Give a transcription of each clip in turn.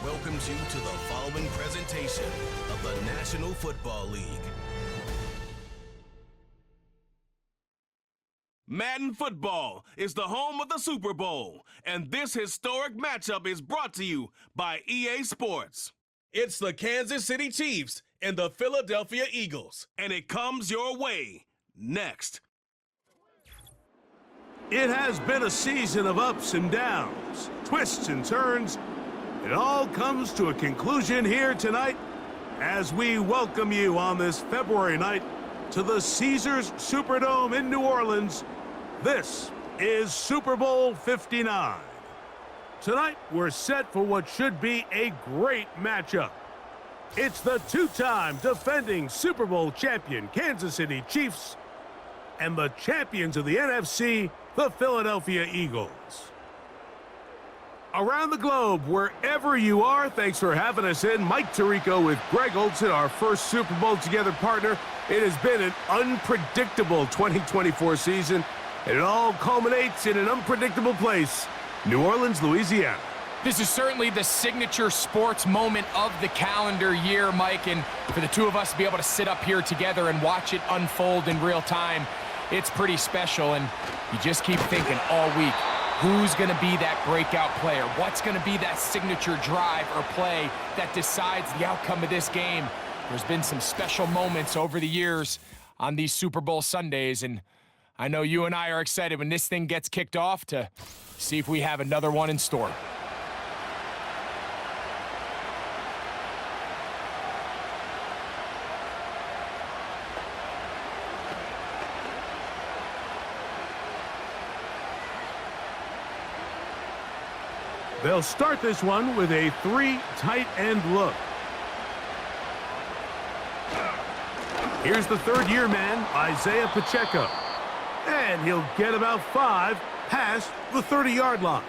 welcomes you to the following presentation of the National Football League. Madden Football is the home of the Super Bowl, and this historic matchup is brought to you by EA Sports. It's the Kansas City Chiefs and the Philadelphia Eagles, and it comes your way next. It has been a season of ups and downs, twists and turns. It all comes to a conclusion here tonight as we welcome you on this February night to the Caesars Superdome in New Orleans. This is Super Bowl 59. Tonight, we're set for what should be a great matchup. It's the two-time defending Super Bowl champion Kansas City Chiefs and the champions of the NFC, the Philadelphia Eagles. Around the globe, wherever you are, thanks for having us in. Mike Tirico with Greg Olson, our first Super Bowl together partner. It has been an unpredictable 2024 season, and it all culminates in an unpredictable place, New Orleans, Louisiana. This is certainly the signature sports moment of the calendar year, Mike, and for the two of us to be able to sit up here together and watch it unfold in real time, it's pretty special, and you just keep thinking all week, who's going to be that breakout player? What's going to be that signature drive or play that decides the outcome of this game? There's been some special moments over the years on these Super Bowl Sundays, and I know you and I are excited when this thing gets kicked off to see if we have another one in store. They'll start this one with a three tight end look. Here's the third-year man, Isaiah Pacheco. And he'll get about 5 past the 30-yard line.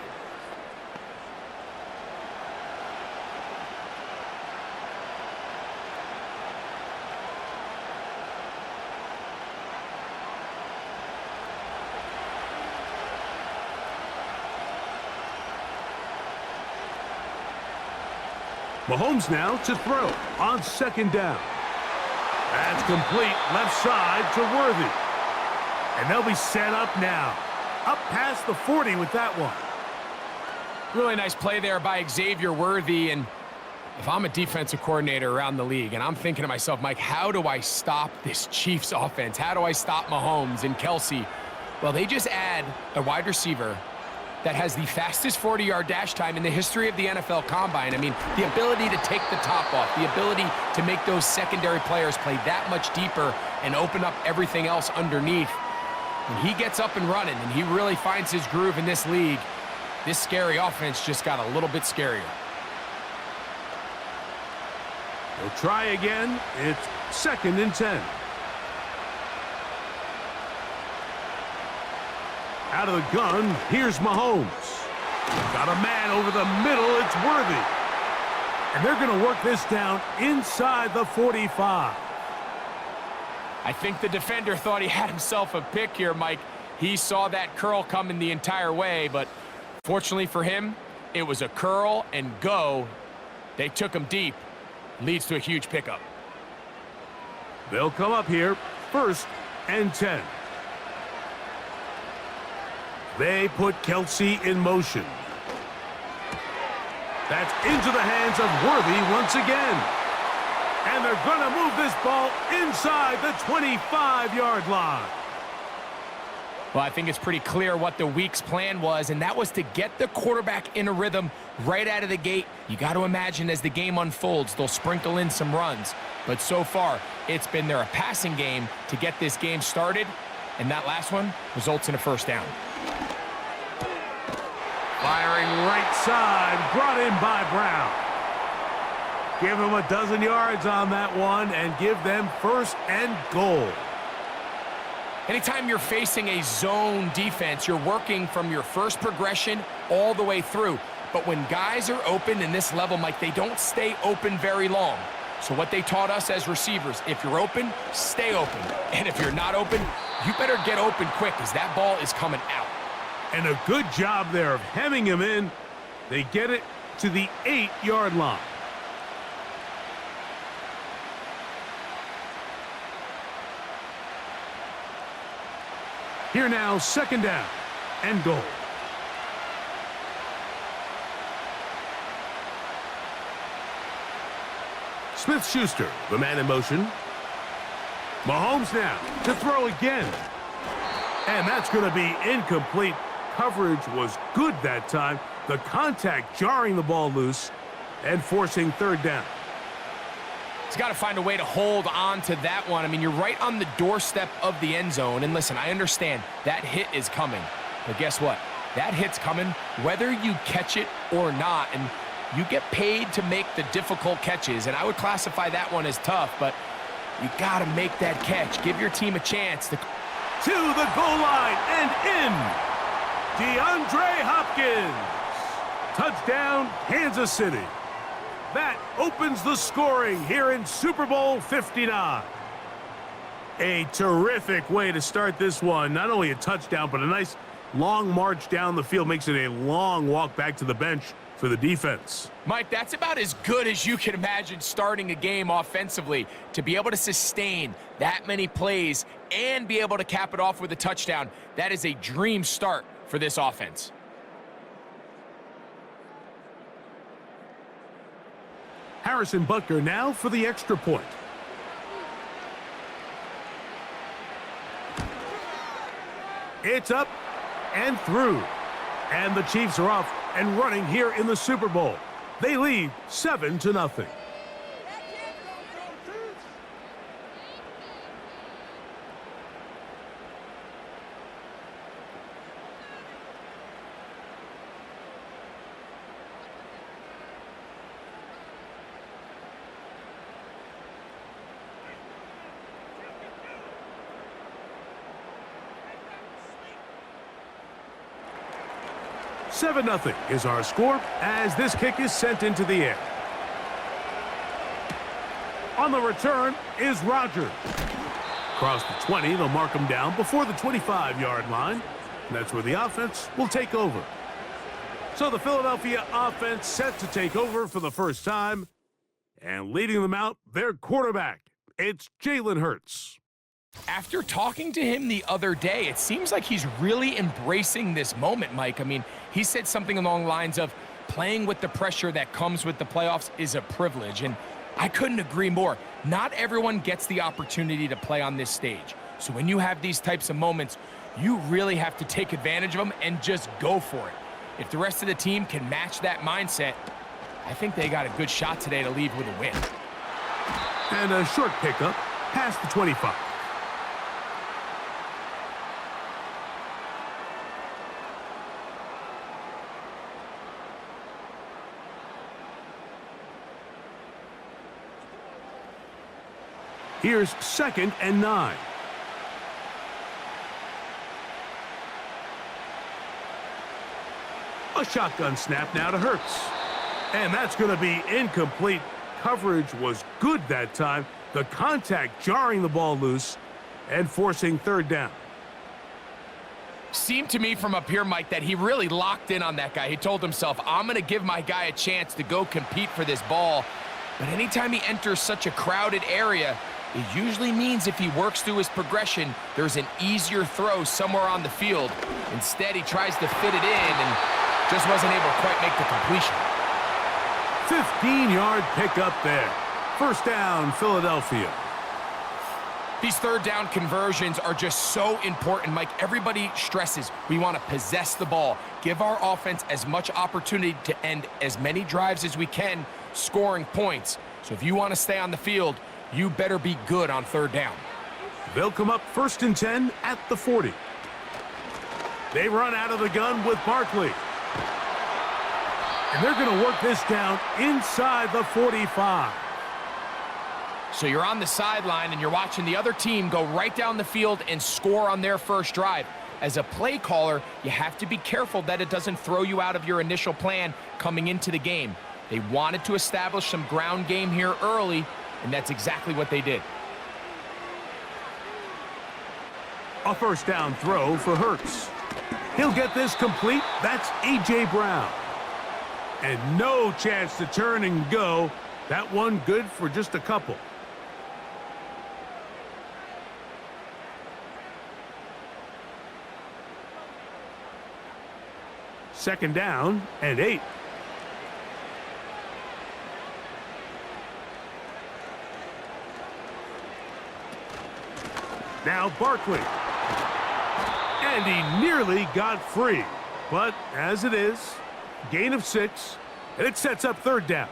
Mahomes now to throw on second down. That's complete left side to Worthy. And they'll be set up now. Up past the 40 with that one. Really nice play there by Xavier Worthy. And if I'm a defensive coordinator around the league and I'm thinking to myself, Mike, how do I stop this Chiefs offense? How do I stop Mahomes and Kelsey? Well, they just add a wide receiver that has the fastest 40-yard dash time in the history of the NFL Combine. I mean, the ability to take the top off, the ability to make those secondary players play that much deeper and open up everything else underneath. When he gets up and running and he really finds his groove in this league, this scary offense just got a little bit scarier. He'll try again. It's 2nd and 10. Out of the gun, here's Mahomes. Got a man over the middle, it's Worthy. And they're going to work this down inside the 45. I think the defender thought he had himself a pick here, Mike. He saw that curl coming the entire way, but fortunately for him, it was a curl and go. They took him deep. Leads to a huge pickup. They'll come up here, 1st and 10. They put Kelsey in motion. That's into the hands of Worthy once again. And they're going to move this ball inside the 25-yard line. Well, I think it's pretty clear what the week's plan was, and that was to get the quarterback in a rhythm right out of the gate. You got to imagine as the game unfolds, they'll sprinkle in some runs. But so far, it's been their passing game to get this game started, and that last one results in a first down. Firing right side, brought in by Brown. Give them a dozen yards on that one and give them 1st and goal. Anytime you're facing a zone defense, you're working from your first progression all the way through. But when guys are open in this level, Mike, they don't stay open very long. So what they taught us as receivers, if you're open, stay open. And if you're not open, you better get open quick because that ball is coming out. And a good job there of hemming him in. They get it to the 8-yard line. Here now, second down and goal. Smith-Schuster, the man in motion. Mahomes now to throw again. And that's going to be incomplete. Coverage was good that time. The contact jarring the ball loose and forcing third down. He's got to find a way to hold on to that one. I mean, you're right on the doorstep of the end zone. And listen, I understand that hit is coming. But guess what? That hit's coming whether you catch it or not. And you get paid to make the difficult catches. And I would classify that one as tough, but you got to make that catch. Give your team a chance. To the goal line and in. DeAndre Hopkins. Touchdown, Kansas City. That opens the scoring here in Super Bowl 59. A terrific way to start this one. Not only a touchdown, but a nice long march down the field. Makes it a long walk back to the bench for the defense. Mike, that's about as good as you can imagine starting a game offensively. To be able to sustain that many plays and be able to cap it off with a touchdown, that is a dream start for this offense. Harrison Butker now for the extra point. It's up and through. And the Chiefs are off and running here in the Super Bowl. They lead 7-0. Seven 0 is our score as this kick is sent into the air. On the return is Rodgers. Across the 20, they'll mark him down before the 25-yard line. And that's where the offense will take over. So the Philadelphia offense set to take over for the first time. And leading them out, their quarterback. It's Jalen Hurts. After talking to him the other day, it seems like he's really embracing this moment, Mike. I mean, he said something along the lines of playing with the pressure that comes with the playoffs is a privilege, and I couldn't agree more. Not everyone gets the opportunity to play on this stage. So when you have these types of moments, you really have to take advantage of them and just go for it. If the rest of the team can match that mindset, I think they got a good shot today to leave with a win. And a short pickup past the 25. Here's 2nd and 9. A shotgun snap now to Hurts. And that's going to be incomplete. Coverage was good that time. The contact jarring the ball loose and forcing third down. Seemed to me from up here, Mike, that he really locked in on that guy. He told himself, I'm going to give my guy a chance to go compete for this ball. But anytime he enters such a crowded area, it usually means if he works through his progression, there's an easier throw somewhere on the field. Instead, he tries to fit it in and just wasn't able to quite make the completion. 15-yard pickup there. First down, Philadelphia. These third down conversions are just so important, Mike. Everybody stresses we want to possess the ball, give our offense as much opportunity to end as many drives as we can, scoring points. So if you want to stay on the field, you better be good on third down. They'll come up 1st and 10 at the 40. They run out of the gun with Barkley. And they're going to work this down inside the 45. So you're on the sideline and you're watching the other team go right down the field and score on their first drive. As a play caller, you have to be careful that it doesn't throw you out of your initial plan coming into the game. They wanted to establish some ground game here early, and that's exactly what they did. A first down throw for Hurts. He'll get this complete. That's A.J. Brown. And no chance to turn and go. That one good for just a couple. Second down and 8. Now Barkley. And he nearly got free. But as it is, gain of 6, and it sets up third down.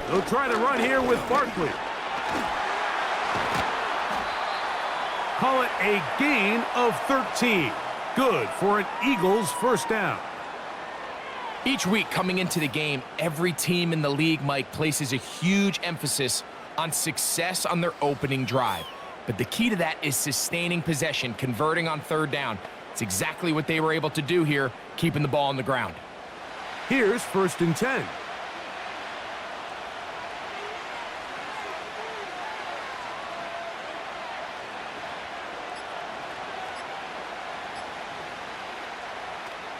They'll try to run here with Barkley. Call it a gain of 13. Good for an Eagles first down. Each week coming into the game, every team in the league, Mike, places a huge emphasis on success on their opening drive. But the key to that is sustaining possession, converting on third down. It's exactly what they were able to do here, keeping the ball on the ground. Here's first and 10.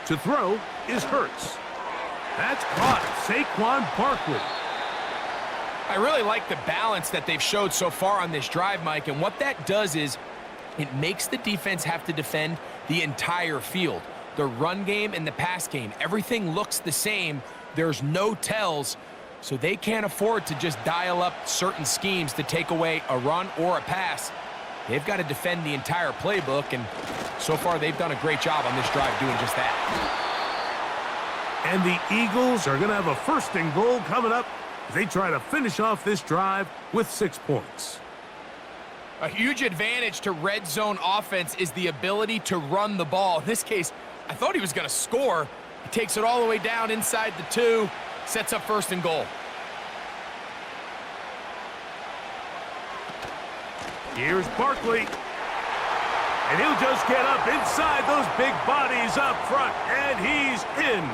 To throw is Hurts. That's caught. Saquon Barkley. I really like the balance that they've showed so far on this drive, Mike, and what that does is it makes the defense have to defend the entire field. The run game and the pass game, everything looks the same. There's no tells, so they can't afford to just dial up certain schemes to take away a run or a pass. They've got to defend the entire playbook, and so far they've done a great job on this drive doing just that. And the Eagles are going to have a first and goal coming up as they try to finish off this drive with 6 points. A huge advantage to red zone offense is the ability to run the ball. In this case, I thought he was going to score. He takes it all the way down inside the 2, sets up first and goal. Here's Barkley. And he'll just get up inside those big bodies up front. And he's in.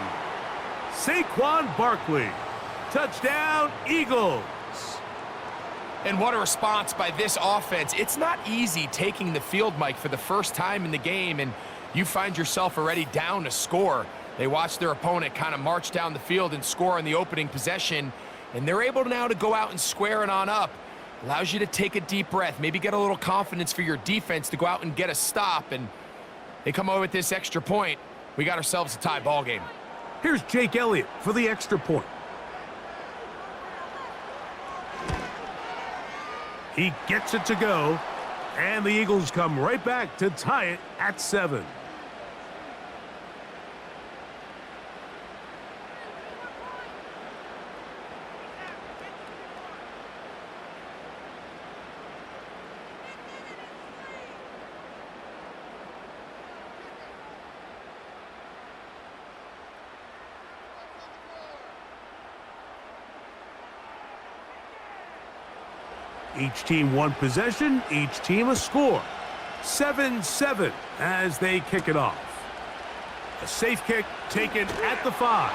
Saquon Barkley. Touchdown, Eagles. And what a response by this offense. It's not easy taking the field, Mike, for the first time in the game, and you find yourself already down to score. They watch their opponent kind of march down the field and score in the opening possession, and they're able now to go out and square it on up. Allows you to take a deep breath, maybe get a little confidence for your defense to go out and get a stop, and they come over with this extra point. We got ourselves a tie ball game. Here's Jake Elliott for the extra point. He gets it to go, and the Eagles come right back to tie it at 7. Each team one possession, each team a score. 7-7 as they kick it off. A safe kick taken at the 5.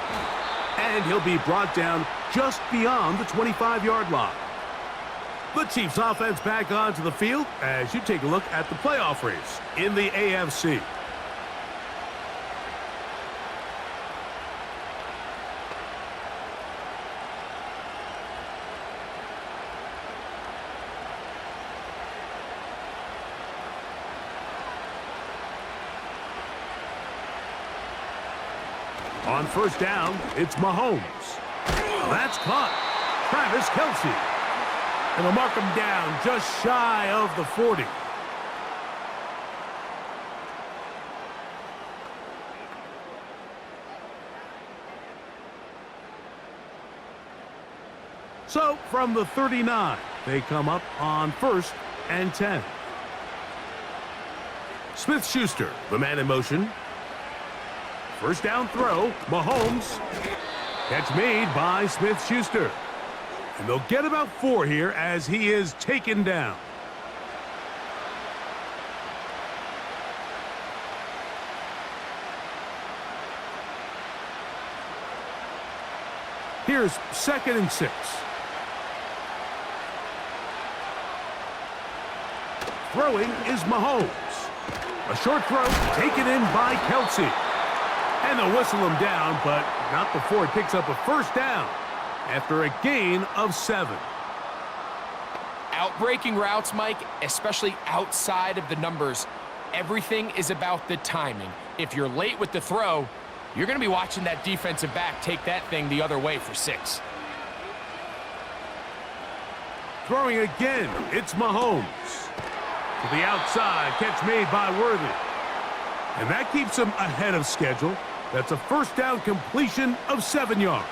And he'll be brought down just beyond the 25-yard line. The Chiefs offense back onto the field as you take a look at the playoff race in the AFC. On first down, it's Mahomes. That's caught. Travis Kelce. And they'll mark him down just shy of the 40. So, from the 39, they come up on first and 10. Smith-Schuster, the man in motion. First down throw, Mahomes. Catch made by Smith-Schuster. And they'll get about 4 here as he is taken down. Here's 2nd and 6. Throwing is Mahomes. A short throw taken in by Kelsey. And they'll whistle him down, but not before he picks up a first down after a gain of 7. Outbreaking routes, Mike, especially outside of the numbers, everything is about the timing. If you're late with the throw, you're going to be watching that defensive back take that thing the other way for 6. Throwing again, it's Mahomes. To the outside, catch made by Worthy. And that keeps him ahead of schedule. That's a first down completion of 7 yards.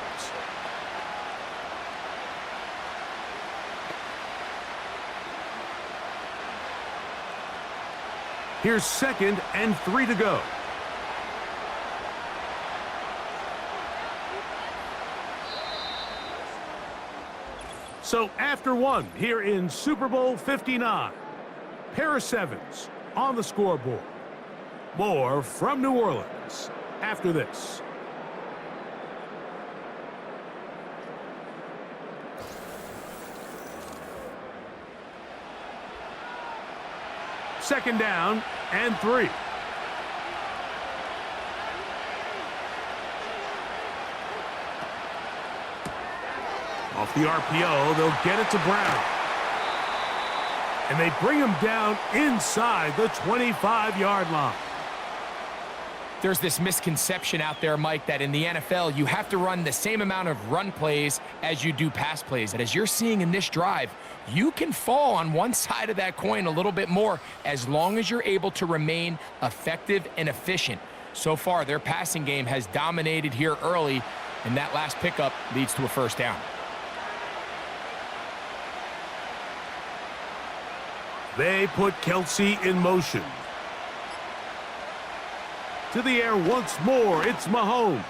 Here's 2nd and 3 to go. So after 1 here in Super Bowl 59, pair of 7s on the scoreboard. More from New Orleans after this. Second down and 3. Off the RPO, they'll get it to Brown. And they bring him down inside the 25-yard line. There's this misconception out there, Mike, that in the NFL, you have to run the same amount of run plays as you do pass plays. And as you're seeing in this drive, you can fall on one side of that coin a little bit more as long as you're able to remain effective and efficient. So far, their passing game has dominated here early, and that last pickup leads to a first down. They put Kelsey in motion. To the air once more, it's Mahomes.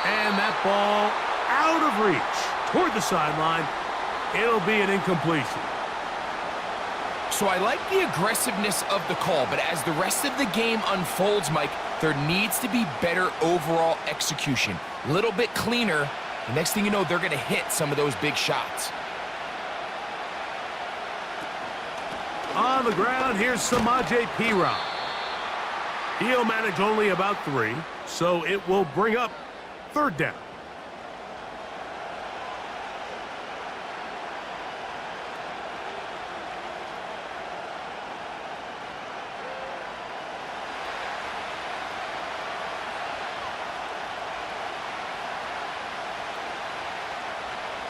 And that ball out of reach toward the sideline. It'll be an incompletion. So I like the aggressiveness of the call, but as the rest of the game unfolds, Mike, there needs to be better overall execution. A little bit cleaner. The next thing you know, they're going to hit some of those big shots. On the ground, here's Samaje Perine. He'll manage only about 3, so it will bring up 3rd down.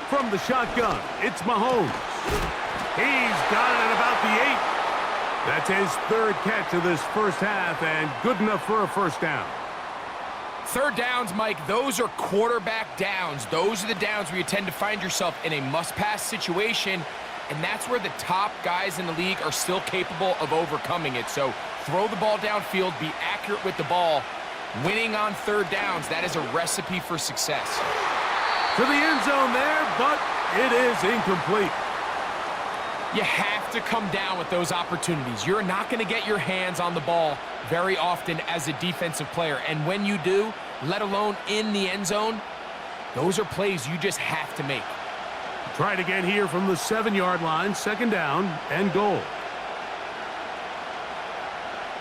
From the shotgun, it's Mahomes. He's got it at about the 8. That's his 3rd catch of this first half, and good enough for a first down. 3rd downs, Mike, those are quarterback downs. Those are the downs where you tend to find yourself in a must-pass situation, and that's where the top guys in the league are still capable of overcoming it. So throw the ball downfield, be accurate with the ball. Winning on 3rd downs, that is a recipe for success. To the end zone there, but it is incomplete. You have to come down with those opportunities. You're not going to get your hands on the ball very often as a defensive player. And when you do, let alone in the end zone, those are plays you just have to make. Try it again here from the 7-yard line, 2nd down and goal.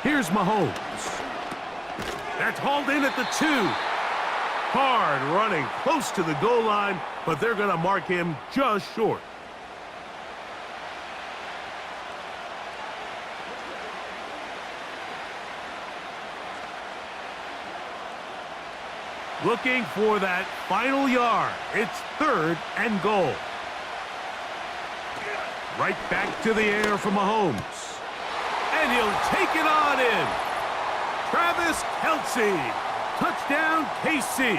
Here's Mahomes. That's hauled in at the 2. Hard running close to the goal line, but they're going to mark him just short. Looking for that final yard. It's 3rd and goal. Right back to the air for Mahomes. And he'll take it on in. Travis Kelce. Touchdown, KC.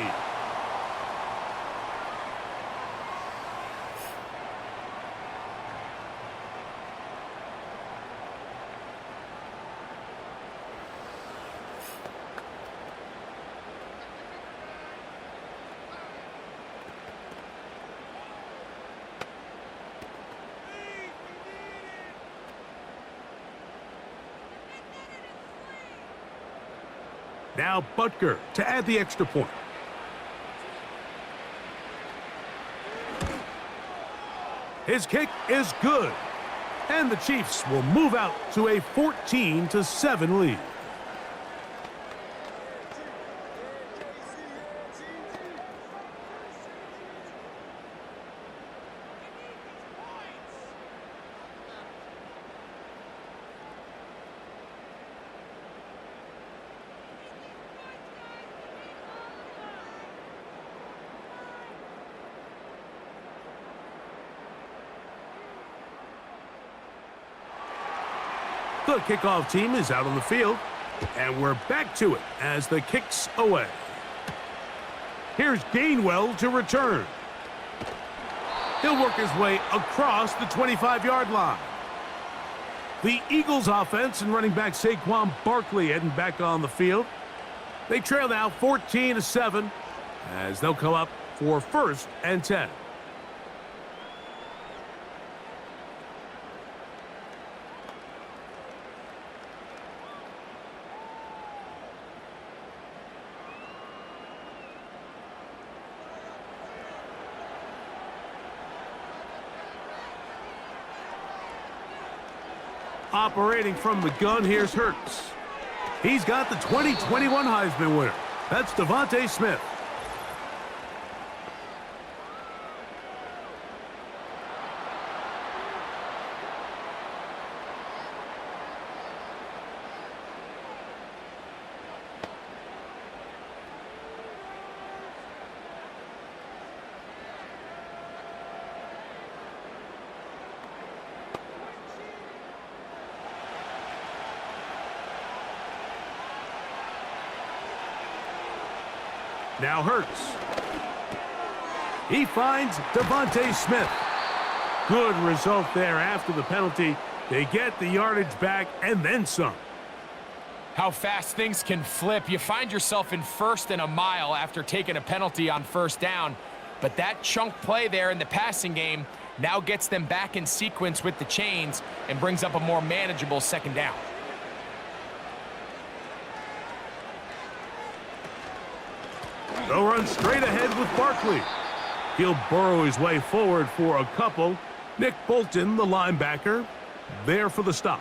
Now Butker to add the extra point. His kick is good. And the Chiefs will move out to a 14-7 lead. The kickoff team is out on the field, and we're back to it as the kick's away. Here's Gainwell to return. He'll work his way across the 25-yard line. The Eagles offense and running back Saquon Barkley heading back on the field. They trail now 14-7 as they'll come up for 1st and 10. Operating from the gun, here's Hurts. He's got the 2021 Heisman winner. That's Devontae Smith. Now Hurts. He finds Devontae Smith. Good result there after the penalty. They get the yardage back and then some. How fast things can flip. You find yourself in 1st and a mile after taking a penalty on 1st down. But that chunk play there in the passing game now gets them back in sequence with the chains and brings up a more manageable 2nd down. They'll run straight ahead with Barkley. He'll burrow his way forward for a couple. Nick Bolton, the linebacker, there for the stop.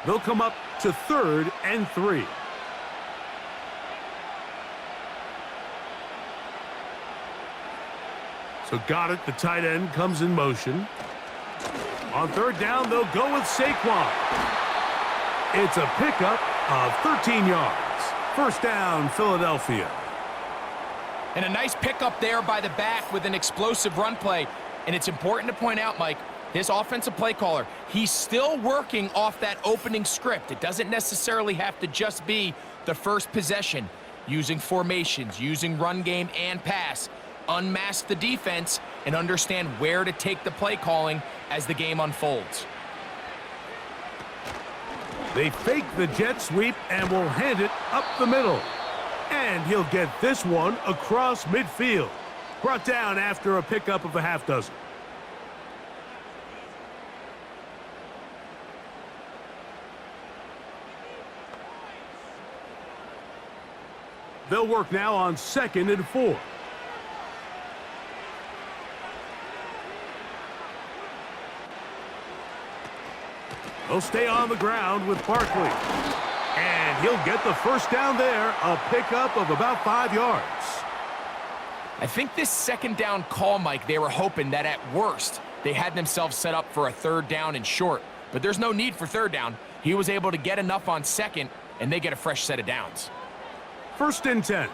They'll come up to 3rd and 3. So got it. The tight end comes in motion. On 3rd down, they'll go with Saquon. It's a pickup of 13 yards. 1st down, Philadelphia. And a nice pickup there by the back with an explosive run play. And it's important to point out, Mike, this offensive play caller, he's still working off that opening script. It doesn't necessarily have to just be the first possession. Using formations, using run game and pass. Unmask the defense and understand where to take the play calling as the game unfolds. They fake the jet sweep and will hand it up the middle. And he'll get this one across midfield. Brought down after a pickup of a half dozen. They'll work now on 2nd and 4. They'll stay on the ground with Barkley. And he'll get the 1st down there, a pickup of about 5 yards. I think this 2nd down call, Mike, they were hoping that at worst they had themselves set up for a 3rd down and short. But there's no need for 3rd down. He was able to get enough on 2nd, and they get a fresh set of downs. 1st and 10.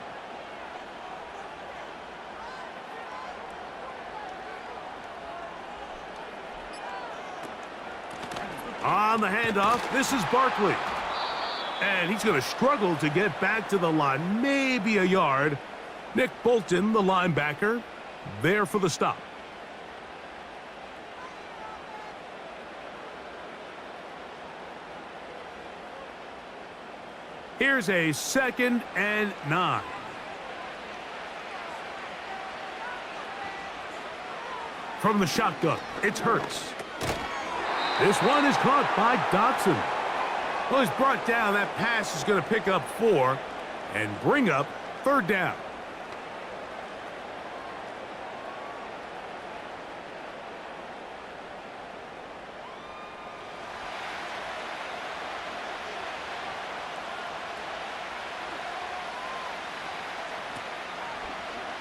On the handoff, this is Barkley. And he's going to struggle to get back to the line, maybe a yard. Nick Bolton, the linebacker, there for the stop. Here's a 2nd and 9. From the shotgun, it's Hurts. This one is caught by Dotson. Well, he's brought down. That pass is going to pick up 4 and bring up 3rd down.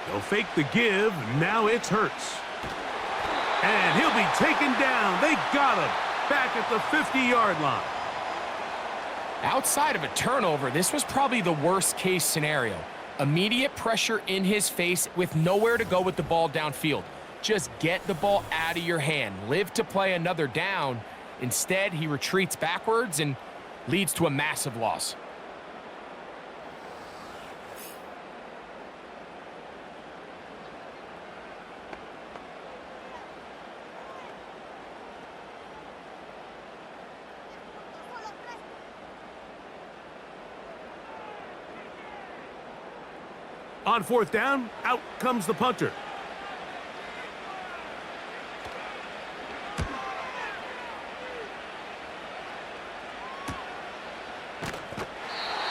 They'll fake the give. Now it's Hurts. And he'll be taken down. They got him back at the 50-yard line. Outside of a turnover, this was probably the worst-case scenario. Immediate pressure in his face with nowhere to go with the ball downfield. Just get the ball out of your hand. Live to play another down. Instead, he retreats backwards and leads to a massive loss. On 4th down, out comes the punter.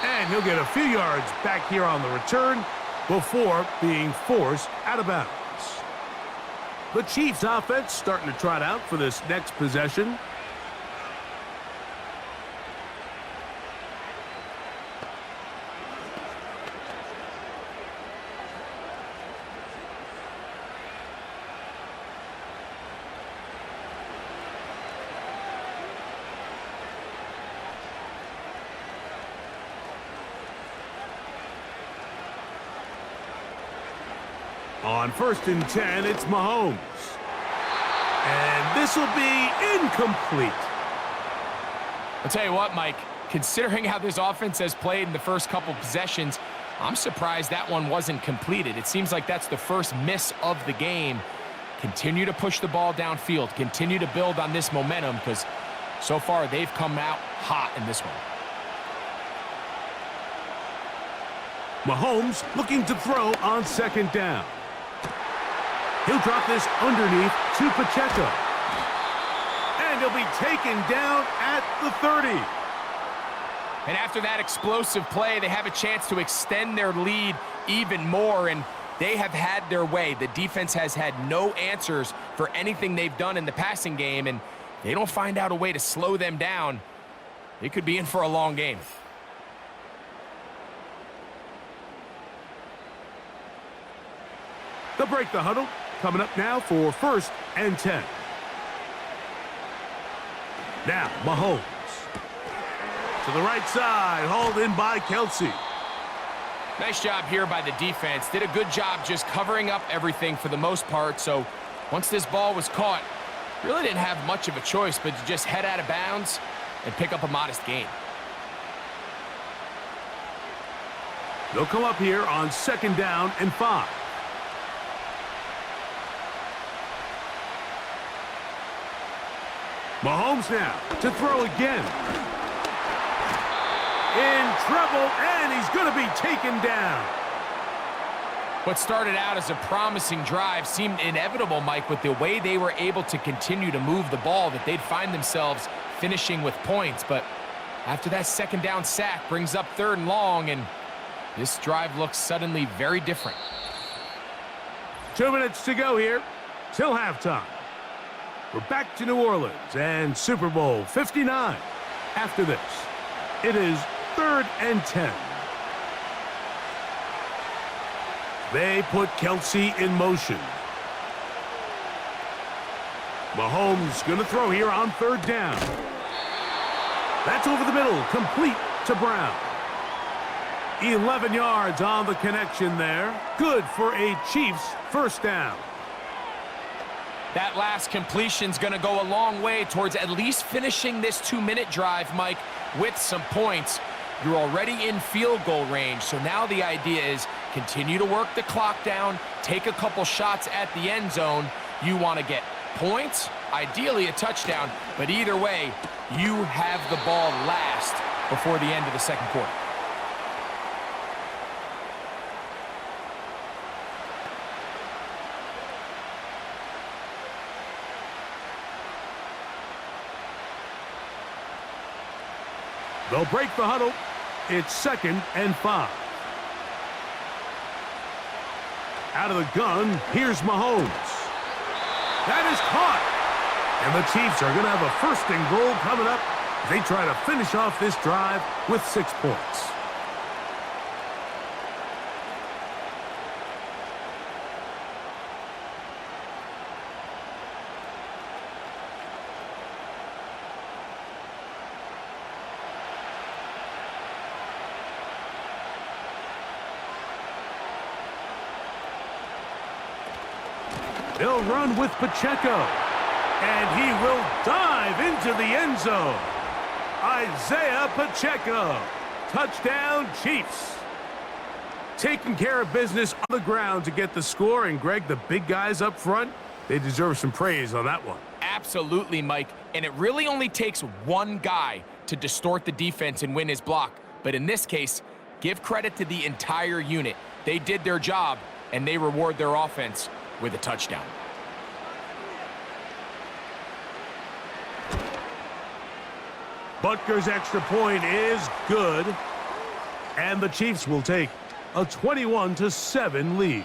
And he'll get a few yards back here on the return before being forced out of bounds. The Chiefs offense starting to trot out for this next possession. On 1st and 10, it's Mahomes. And this will be incomplete. I'll tell you what, Mike, considering how this offense has played in the first couple possessions, I'm surprised that one wasn't completed. It seems like that's the first miss of the game. Continue to push the ball downfield. Continue to build on this momentum because so far they've come out hot in this one. Mahomes looking to throw on 2nd down. He'll drop this underneath to Pacheco. And he'll be taken down at the 30. And after that explosive play, they have a chance to extend their lead even more, and they have had their way. The defense has had no answers for anything they've done in the passing game, and they don't find out a way to slow them down. They could be in for a long game. They'll break the huddle. Coming up now for 1st and 10. Now, Mahomes. To the right side, hauled in by Kelsey. Nice job here by the defense. Did a good job just covering up everything for the most part. So once this ball was caught, really didn't have much of a choice but to just head out of bounds and pick up a modest gain. They'll come up here on 2nd down and 5. Mahomes now to throw again. In trouble, and he's going to be taken down. What started out as a promising drive seemed inevitable, Mike, with the way they were able to continue to move the ball, that they'd find themselves finishing with points. But after that 2nd down sack brings up 3rd and long, and this drive looks suddenly very different. 2 minutes to go here till halftime. We're back to New Orleans and Super Bowl 59. After this, it is 3rd and 10. They put Kelsey in motion. Mahomes going to throw here on 3rd down. That's over the middle, complete to Brown. 11 yards on the connection there. Good for a Chiefs 1st down. That last completion's going to go a long way towards at least finishing this 2-minute drive, Mike, with some points. You're already in field goal range, so now the idea is continue to work the clock down, take a couple shots at the end zone. You want to get points, ideally a touchdown, but either way, you have the ball last before the end of the 2nd quarter. They'll break the huddle. It's 2nd and 5. Out of the gun, here's Mahomes. That is caught. And the Chiefs are going to have a 1st and goal coming up as they try to finish off this drive with 6 points. They'll run with Pacheco, and he will dive into the end zone. Isaiah Pacheco, touchdown Chiefs. Taking care of business on the ground to get the score, and Greg, the big guys up front, they deserve some praise on that one. Absolutely, Mike, and it really only takes one guy to distort the defense and win his block. But in this case, give credit to the entire unit. They did their job, and they reward their offense with a touchdown. Butker's extra point is good, and the Chiefs will take a 21-7 lead.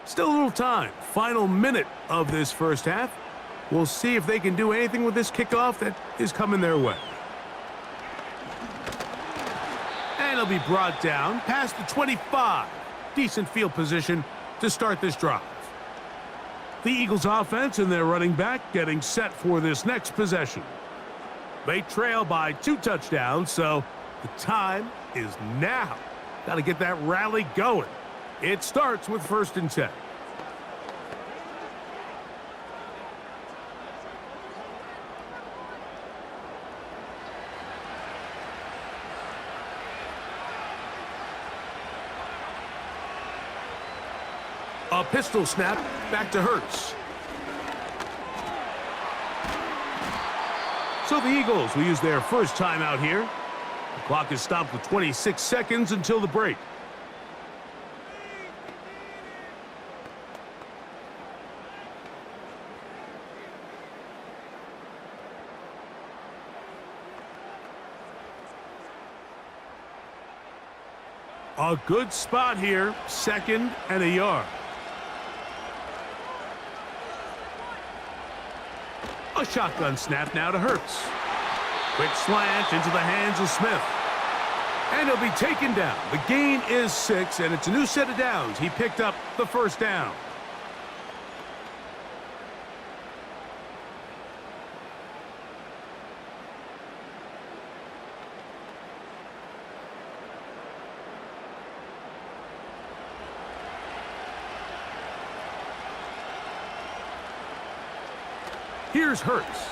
Still a little time. Final minute of this first half. We'll see if they can do anything with this kickoff that is coming their way. And it'll be brought down past the 25. Decent field position to start this drive. The Eagles offense and their running back getting set for this next possession. They trail by 2 touchdowns, so the time is now. Got to get that rally going. It starts with 1st and 10. A pistol snap back to Hurts. So the Eagles will use their first timeout here. The clock is stopped with 26 seconds until the break. A good spot here, 2nd and a yard. A shotgun snap now to Hurts. Quick slant into the hands of Smith. And he'll be taken down. The gain is 6, and it's a new set of downs. He picked up the 1st down. Here's Hurts.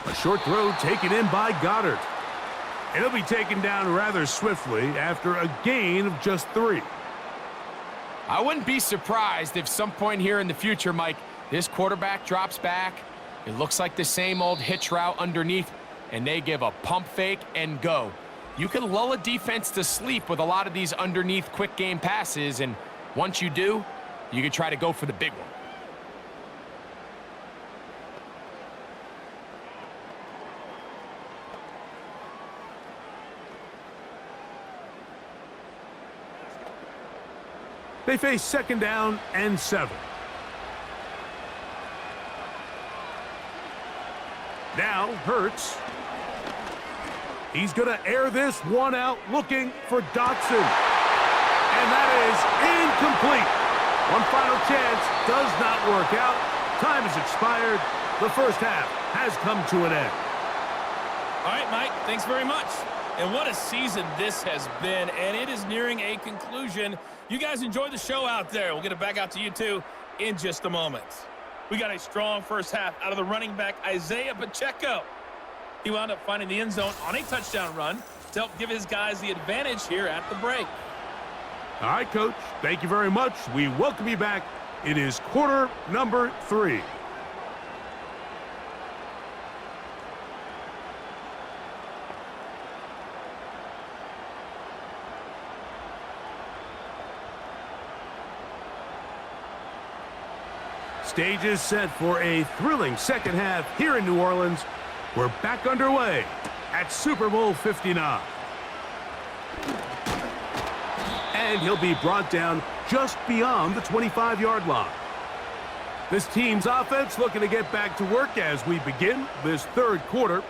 A short throw taken in by Goddard. And he'll be taken down rather swiftly after a gain of just 3. I wouldn't be surprised if some point here in the future, Mike, this quarterback drops back. It looks like the same old hitch route underneath, and they give a pump fake and go. You can lull a defense to sleep with a lot of these underneath quick game passes, and once you do, you can try to go for the big one. They face 2nd down and 7. Now Hurts. He's going to air this one out, looking for Dotson. And that is incomplete. One final chance does not work out. Time has expired. The first half has come to an end. All right, Mike, thanks very much. And what a season this has been, and it is nearing a conclusion. You guys enjoy the show out there. We'll get it back out to you, too, in just a moment. We got a strong first half out of the running back, Isaiah Pacheco. He wound up finding the end zone on a touchdown run to help give his guys the advantage here at the break. All right, Coach. Thank you very much. We welcome you back. It is quarter number 3. Stage is set for a thrilling second half here in New Orleans. We're back underway at Super Bowl 59. And he'll be brought down just beyond the 25-yard line. This team's offense looking to get back to work as we begin this third quarter.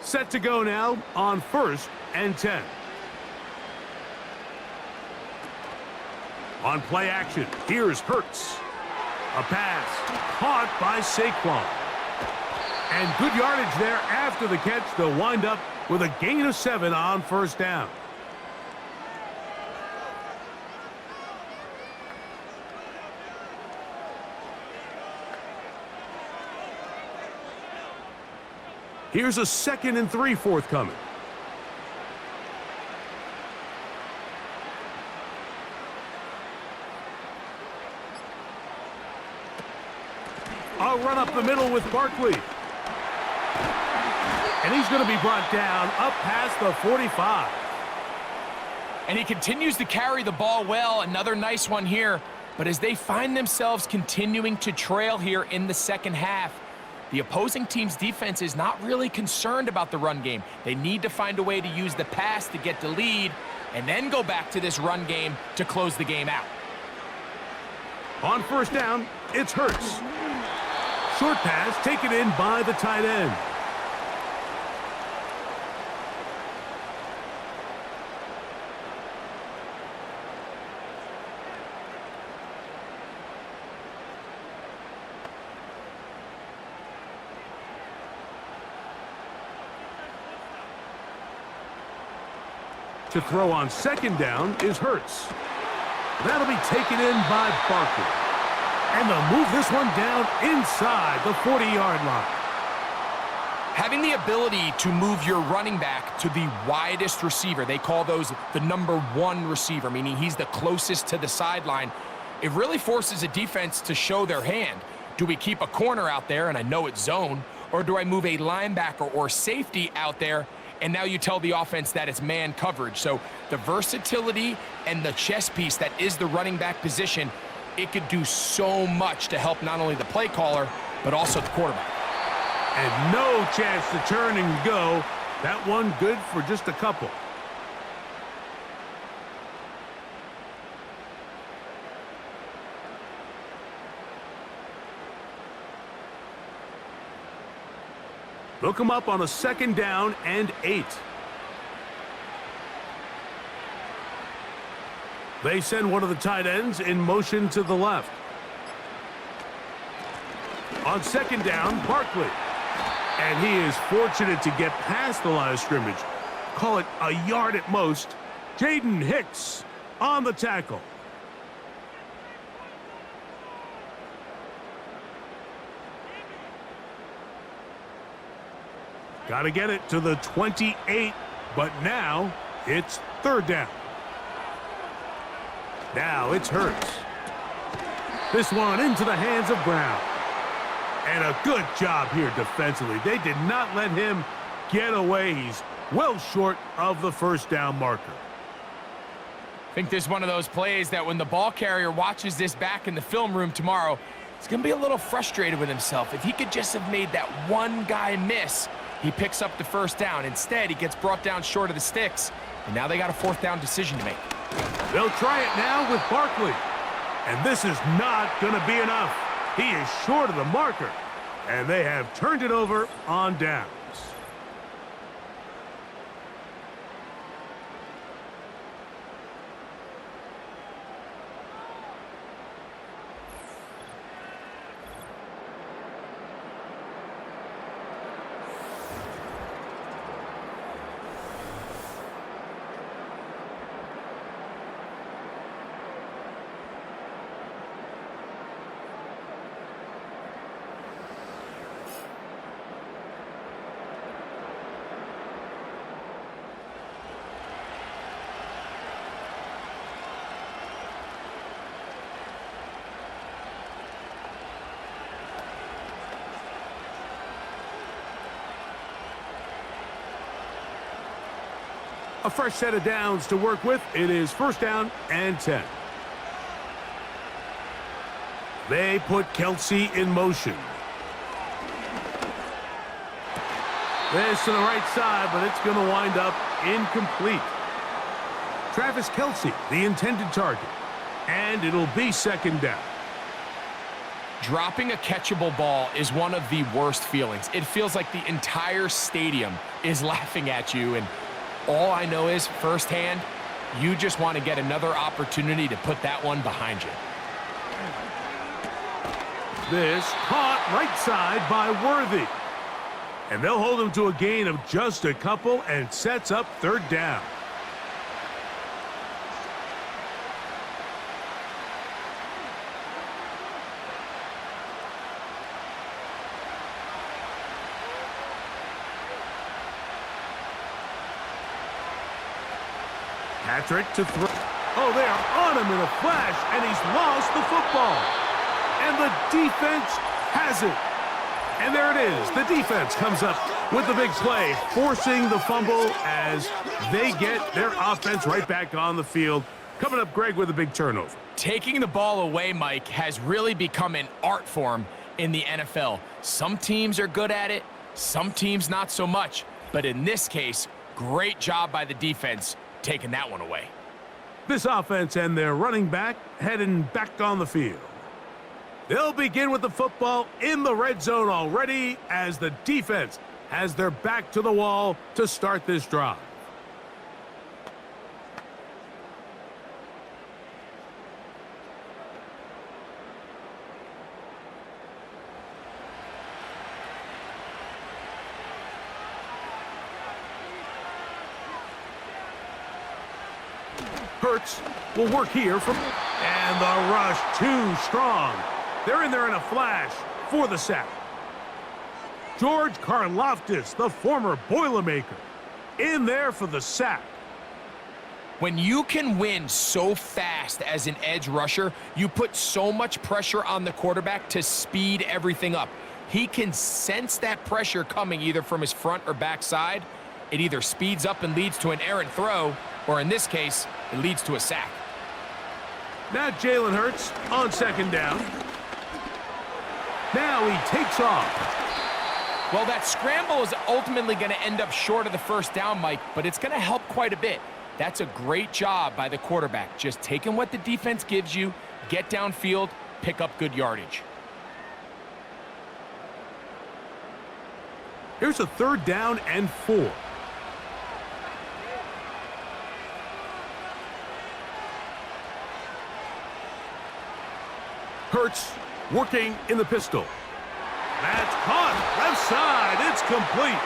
Set to go now on 1st and 10. On play action, here's Hurts. A pass caught by Saquon. And good yardage there after the catch. They'll wind up with a gain of 7 on 1st down. Here's a 2nd and 3 forthcoming. A run up the middle with Barkley. And he's going to be brought down up past the 45. And he continues to carry the ball well. Another nice one here. But as they find themselves continuing to trail here in the second half, the opposing team's defense is not really concerned about the run game. They need to find a way to use the pass to get the lead and then go back to this run game to close the game out. On 1st down, it's Hurts. Short pass taken in by the tight end. To throw on 2nd down is Hurts. That'll be taken in by Barkley. And they'll move this one down inside the 40-yard line. Having the ability to move your running back to the widest receiver, they call those the number 1 receiver, meaning he's the closest to the sideline, it really forces a defense to show their hand. Do we keep a corner out there, and I know it's zone, or do I move a linebacker or safety out there, and now you tell the offense that it's man coverage? So the versatility and the chess piece that is the running back position, it could do so much to help not only the play caller, but also the quarterback. And no chance to turn and go. That one good for just a couple. They'll come up on a 2nd down and 8. They send one of the tight ends in motion to the left. On 2nd down, Barkley. And he is fortunate to get past the line of scrimmage. Call it a yard at most. Jaden Hicks on the tackle. Got to get it to the 28, but now it's 3rd down. Now it's Hurts. This one into the hands of Brown. And a good job here defensively. They did not let him get away. He's well short of the 1st down marker. I think this is one of those plays that when the ball carrier watches this back in the film room tomorrow, he's going to be a little frustrated with himself. If he could just have made that one guy miss, he picks up the 1st down. Instead, he gets brought down short of the sticks, and now they got a 4th down decision to make. They'll try it now with Barkley. And this is not going to be enough. He is short of the marker, and they have turned it over on downs. A fresh set of downs to work with. It is 1st down and 10. They put Kelsey in motion. This to the right side, but it's going to wind up incomplete. Travis Kelsey, the intended target. And it'll be 2nd down. Dropping a catchable ball is one of the worst feelings. It feels like the entire stadium is laughing at you, and all I know is, firsthand, you just want to get another opportunity to put that one behind you. This caught right side by Worthy. And they'll hold him to a gain of just a couple and sets up 3rd down. Patrick to throw. Oh, they are on him in a flash, and he's lost the football. And the defense has it. And there it is. The defense comes up with the big play, forcing the fumble as they get their offense right back on the field. Coming up, Greg, with a big turnover. Taking the ball away, Mike, has really become an art form in the NFL. Some teams are good at it, some teams not so much. But in this case, great job by the defense taking that one away. This offense and their running back heading back on the field. They'll begin with the football in the red zone already as the defense has their back to the wall to start this drive. Hurts will work here from, and the rush too strong. They're in there in a flash for the sack. George Karlaftis, the former Boilermaker, in there for the sack. When you can win so fast as an edge rusher, you put so much pressure on the quarterback to speed everything up. He can sense that pressure coming either from his front or back side. It either speeds up and leads to an errant throw, or in this case, it leads to a sack. Now Jalen Hurts on 2nd down. Now he takes off. Well, that scramble is ultimately going to end up short of the 1st down, Mike, but it's going to help quite a bit. That's a great job by the quarterback. Just taking what the defense gives you, get downfield, pick up good yardage. Here's a 3rd down and 4. Hurts working in the pistol. That's caught. Left side. It's complete.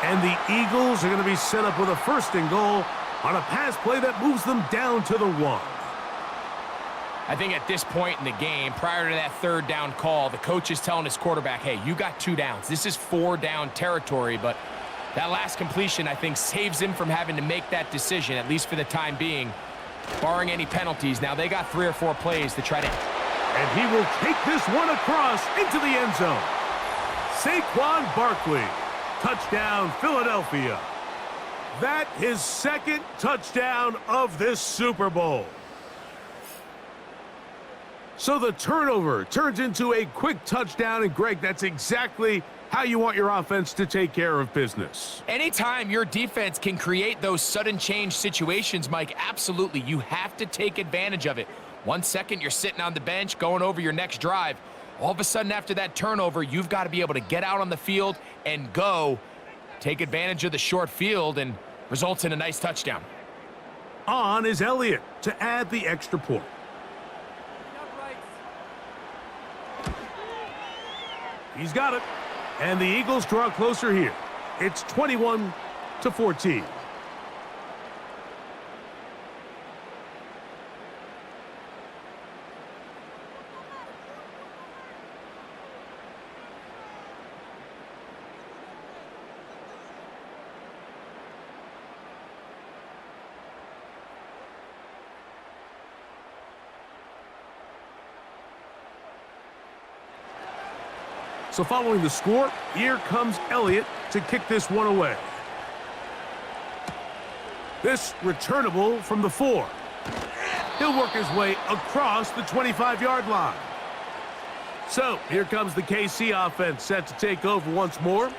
And the Eagles are going to be set up with a 1st and goal on a pass play that moves them down to the 1. I think at this point in the game, prior to that 3rd down call, the coach is telling his quarterback, hey, you got 2 downs. This is 4 down territory, but that last completion, I think, saves him from having to make that decision, at least for the time being, barring any penalties. Now, they got 3 or 4 plays to try to... And he will take this one across into the end zone. Saquon Barkley, touchdown Philadelphia. That his 2nd touchdown of this Super Bowl. So the turnover turns into a quick touchdown, and Greg, that's exactly how you want your offense to take care of business. Anytime your defense can create those sudden change situations, Mike, absolutely, you have to take advantage of it. 1 second, you're sitting on the bench, going over your next drive. All of a sudden, after that turnover, you've got to be able to get out on the field and go. Take advantage of the short field, and results in a nice touchdown. On is Elliott to add the extra point. He's got it. And the Eagles draw closer here. It's 21-14. So following the score, here comes Elliott to kick this one away. This returnable from the 4. He'll work his way across the 25-yard line. So here comes the KC offense set to take over once more.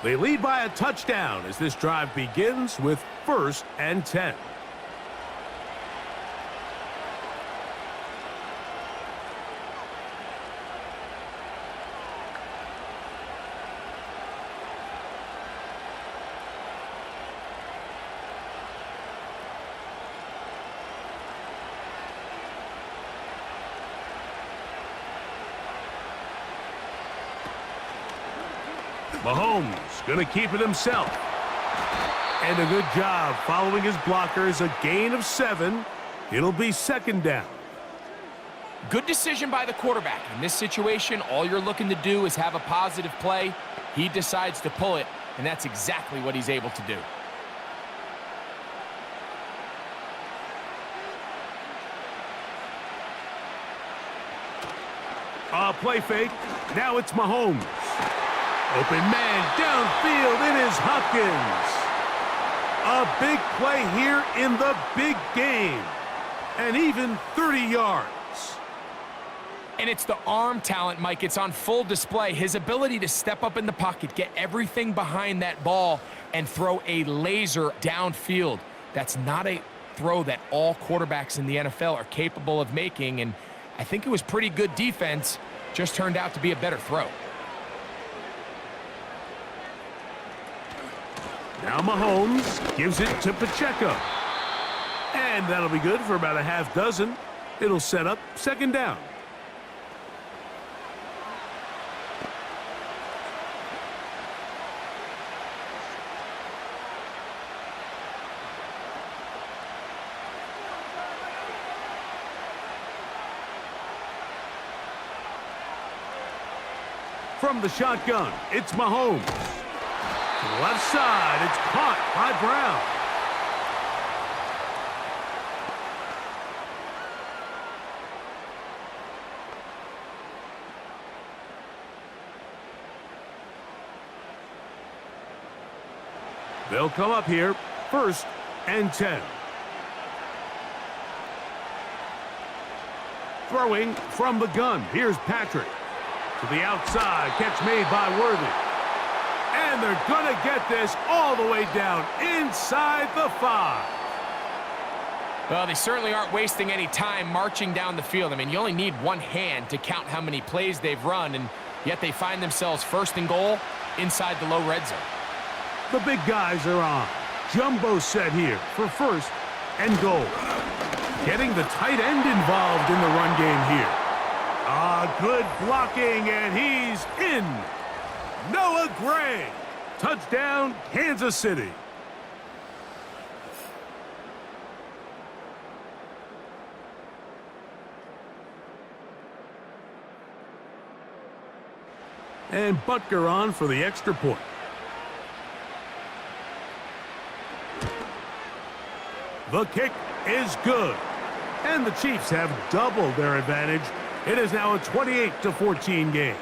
They lead by a touchdown as this drive begins with 1st and 10. Mahomes going to keep it himself. And a good job following his blockers. A gain of 7. It'll be 2nd down. Good decision by the quarterback. In this situation, all you're looking to do is have a positive play. He decides to pull it, and that's exactly what he's able to do. Play fake. Now it's Mahomes. Open man downfield. It is Hopkins. A big play here in the big game. And even 30 yards. And it's the arm talent, Mike. It's on full display. His ability to step up in the pocket, get everything behind that ball, and throw a laser downfield. That's not a throw that all quarterbacks in the NFL are capable of making. And I think it was pretty good defense. Just turned out to be a better throw. Now Mahomes gives it to Pacheco. And that'll be good for about a half dozen. It'll set up 2nd down. From the shotgun, it's Mahomes. To the left side, it's caught by Brown. They'll come up here, 1st and 10. Throwing from the gun, here's Patrick. To the outside, catch made by Worthy. And they're going to get this all the way down inside the 5. Well, they certainly aren't wasting any time marching down the field. I mean, you only need one hand to count how many plays they've run, and yet they find themselves 1st and goal inside the low red zone. The big guys are on. Jumbo set here for 1st and goal. Getting the tight end involved in the run game here. Good blocking, and he's in. Noah Gray. Touchdown, Kansas City. And Butker on for the extra point. The kick is good. And the Chiefs have doubled their advantage. It is now a 28-14 game.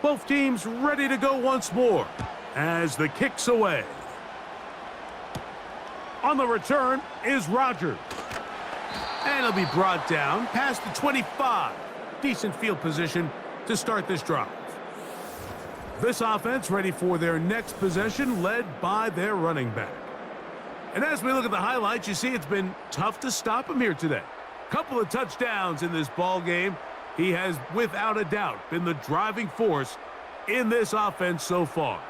Both teams ready to go once more as the kick's away. On the return is Rodgers. And he'll be brought down past the 25. Decent field position to start this drive. This offense ready for their next possession, led by their running back. And as we look at the highlights, you see it's been tough to stop him here today. Couple of touchdowns in this ball game. He has, without a doubt, been the driving force in this offense so far.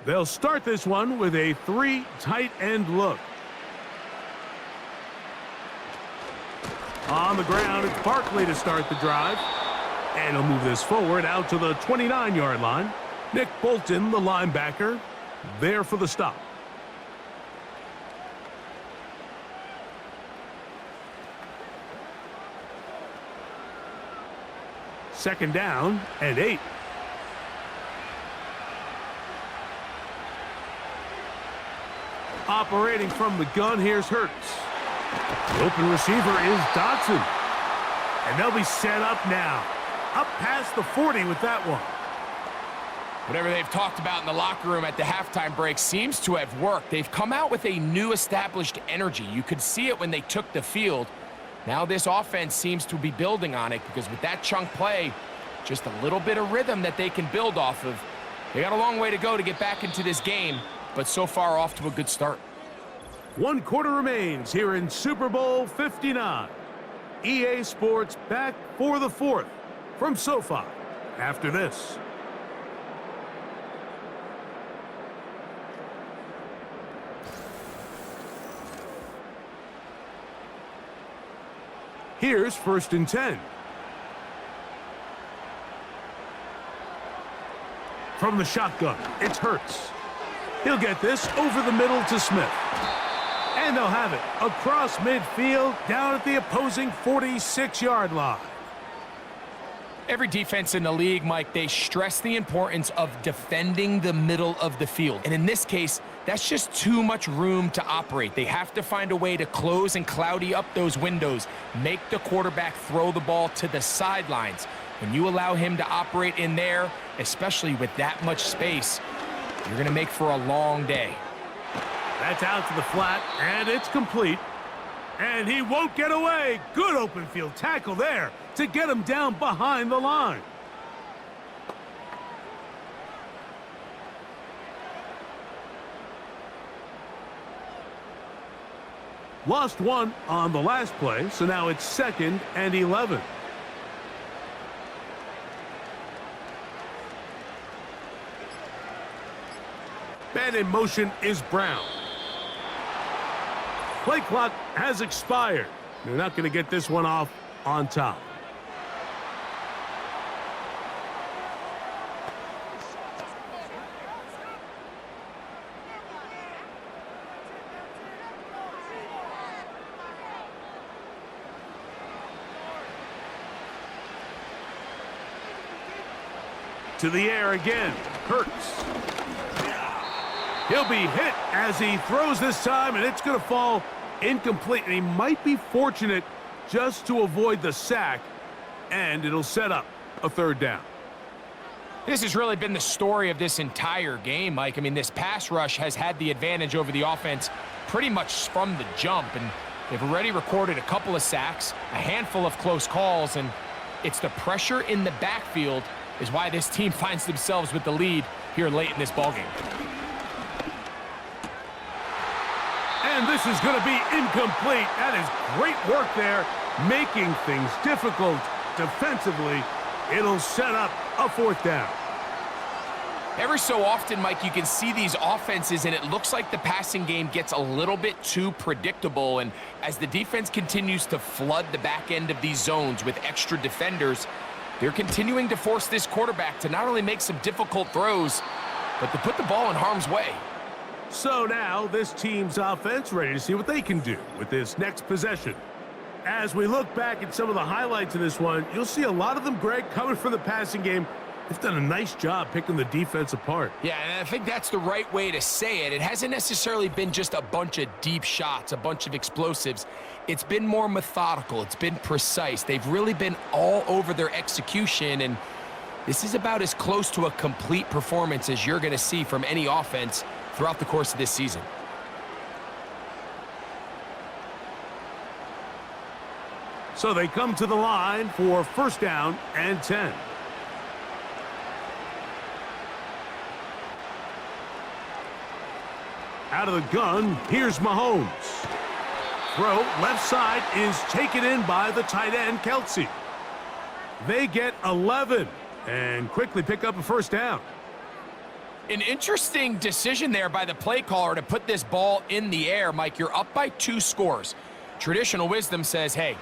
They'll start this one with a 3 tight end look. On the ground, it's Barkley to start the drive. And he'll move this forward out to the 29-yard line. Nick Bolton, the linebacker, there for the stop. Second down and 8. Operating from the gun, here's Hurts. The open receiver is Dotson. And they'll be set up now. Up past the 40 with that one. Whatever they've talked about in the locker room at the halftime break seems to have worked. They've come out with a new established energy. You could see it when they took the field. Now this offense seems to be building on it because with that chunk play, just a little bit of rhythm that they can build off of. They got a long way to go to get back into this game, but so far off to a good start. 1 quarter remains here in Super Bowl 59. EA Sports back for the 4th from SoFi after this. Here's 1st and 10. From the shotgun, it's Hurts. He'll get this over the middle to Smith. And they'll have it across midfield down at the opposing 46-yard line. Every defense in the league, Mike, they stress the importance of defending the middle of the field. And in this case, that's just too much room to operate. They have to find a way to close and cloudy up those windows, make the quarterback throw the ball to the sidelines. When you allow him to operate in there, especially with that much space, you're going to make for a long day. That's out to the flat, and it's complete. And he won't get away. Good open field tackle there to get him down behind the line. Lost one on the last play, so now it's 2nd and 11. Man in motion is Brown. Play clock has expired. They're not going to get this one off on top. To the air again. Hurts. He'll be hit as he throws this time, and it's going to fall incomplete. And he might be fortunate just to avoid the sack, and it'll set up a 3rd down. This has really been the story of this entire game, Mike. I mean, this pass rush has had the advantage over the offense pretty much from the jump, and they've already recorded a couple of sacks, a handful of close calls, and it's the pressure in the backfield is why this team finds themselves with the lead here late in this ballgame. And this is going to be incomplete. That is great work there, making things difficult defensively. It'll set up a 4th down. Every so often, Mike, you can see these offenses, and it looks like the passing game gets a little bit too predictable. And as the defense continues to flood the back end of these zones with extra defenders, they're continuing to force this quarterback to not only make some difficult throws, but to put the ball in harm's way. So now this team's offense ready to see what they can do with this next possession. As we look back at some of the highlights of this one, you'll see a lot of them, Greg, coming from the passing game. They've done a nice job picking the defense apart. Yeah, and I think that's the right way to say it. It hasn't necessarily been just a bunch of deep shots, a bunch of explosives. It's been more methodical. It's been precise. They've really been all over their execution, and this is about as close to a complete performance as you're going to see from any offense throughout the course of this season. So they come to the line for 1st down and 10. Out of the gun, here's Mahomes. Throw left side is taken in by the tight end, Kelce. They get 11 and quickly pick up a 1st down. An interesting decision there by the play caller to put this ball in the air. Mike, you're up by 2 scores. Traditional wisdom says, hey,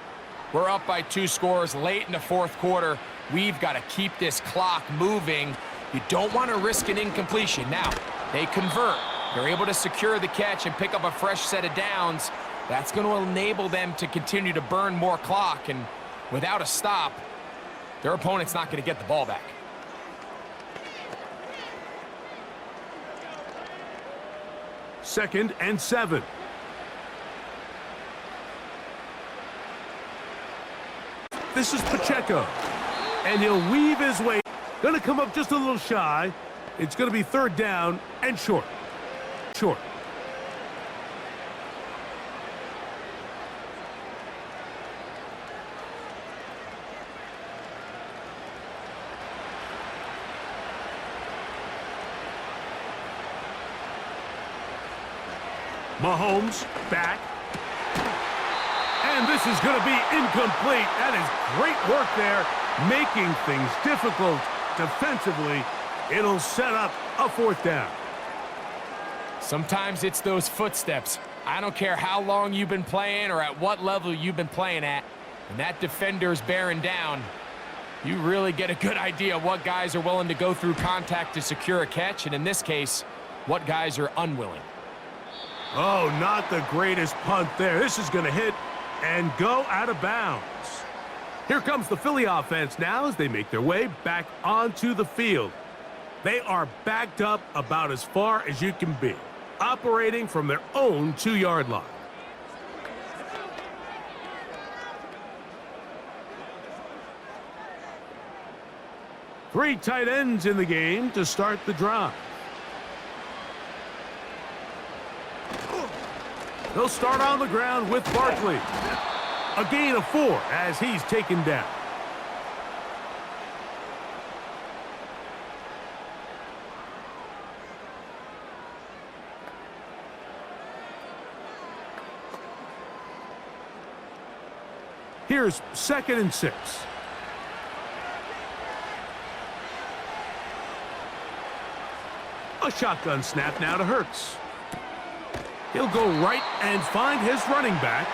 we're up by 2 scores late in the fourth quarter. We've got to keep this clock moving. You don't want to risk an incompletion. Now, they convert. They're able to secure the catch and pick up a fresh set of downs. That's going to enable them to continue to burn more clock. And without a stop, their opponent's not going to get the ball back. Second and 7. This is Pacheco. And he'll weave his way. Going to come up just a little shy. It's going to be 3rd down and short. Short. Mahomes back. And this is going to be incomplete. That is great work there, making things difficult defensively. It'll set up a 4th down. Sometimes it's those footsteps. I don't care how long you've been playing or at what level you've been playing at. When that defender's bearing down, you really get a good idea of what guys are willing to go through contact to secure a catch, and in this case, what guys are unwilling. Oh, not the greatest punt there. This is going to hit and go out of bounds. Here comes the Philly offense now as they make their way back onto the field. They are backed up about as far as you can be, operating from their own 2-yard line. Three tight ends in the game to start the drive. They'll start on the ground with Barkley. A gain of 4 as he's taken down. Here's 2nd and 6. A shotgun snap now to Hurts. He'll go right and find his running back.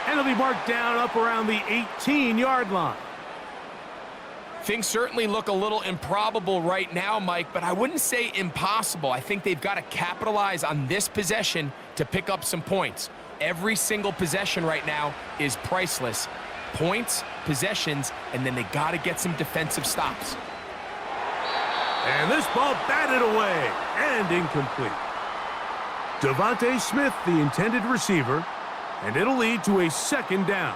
And he'll be marked down up around the 18-yard line. Things certainly look a little improbable right now, Mike, but I wouldn't say impossible. I think they've got to capitalize on this possession to pick up some points. Every single possession right now is priceless. Points, possessions, and then they got to get some defensive stops. And this ball batted away and incomplete. Devontae Smith, the intended receiver, and it'll lead to a 2nd down.